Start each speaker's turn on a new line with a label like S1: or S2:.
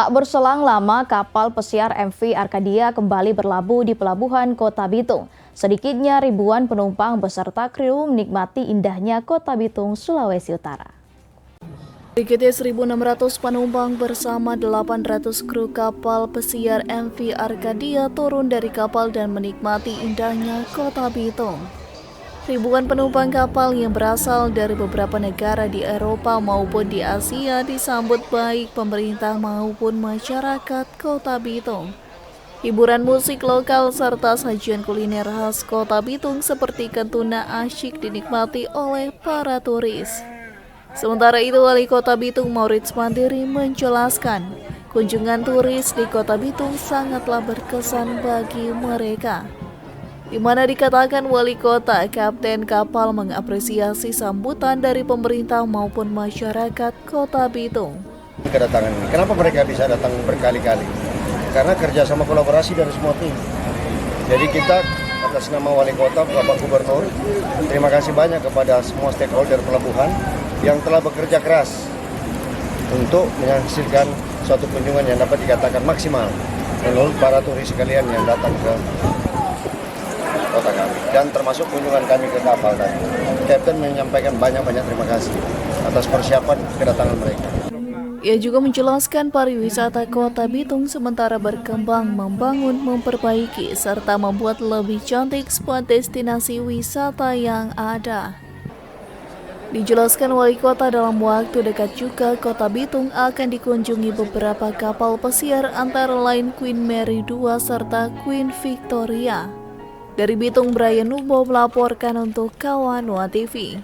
S1: Tak berselang lama, kapal pesiar MV Arcadia kembali berlabuh di pelabuhan Kota Bitung. Sedikitnya ribuan penumpang beserta kru menikmati indahnya Kota Bitung, Sulawesi Utara. Sedikitnya 1.600 penumpang bersama 800 kru kapal pesiar MV Arcadia turun dari kapal dan menikmati indahnya Kota Bitung. Ribuan penumpang kapal yang berasal dari beberapa negara di Eropa maupun di Asia disambut baik pemerintah maupun masyarakat Kota Bitung. Hiburan musik lokal serta sajian kuliner khas Kota Bitung seperti ikan tuna asyik dinikmati oleh para turis. Sementara itu, Wali Kota Bitung Maurits Mandiri menjelaskan, kunjungan turis di Kota Bitung sangatlah berkesan bagi mereka. Di mana dikatakan wali kota, kapten kapal mengapresiasi sambutan dari pemerintah maupun masyarakat Kota Bitung.
S2: Kedatangan ini, kenapa mereka bisa datang berkali-kali? Karena kerjasama kolaborasi dari semua tim. Jadi kita atas nama wali kota, Bapak Gubernur, terima kasih banyak kepada semua stakeholder pelabuhan yang telah bekerja keras untuk menghasilkan suatu kunjungan yang dapat dikatakan maksimal menurut para turis sekalian yang datang ke kota kami, dan termasuk kunjungan kami ke kapal tadi. Kapten menyampaikan banyak-banyak terima kasih atas persiapan kedatangan mereka.
S1: Ia juga menjelaskan pariwisata Kota Bitung sementara berkembang, membangun, memperbaiki, serta membuat lebih cantik spot destinasi wisata yang ada. Dijelaskan wali kota dalam waktu dekat juga Kota Bitung akan dikunjungi beberapa kapal pesiar antara lain Queen Mary II serta Queen Victoria. Dari Bitung, Brian Nubo melaporkan untuk Kawan Nuan TV.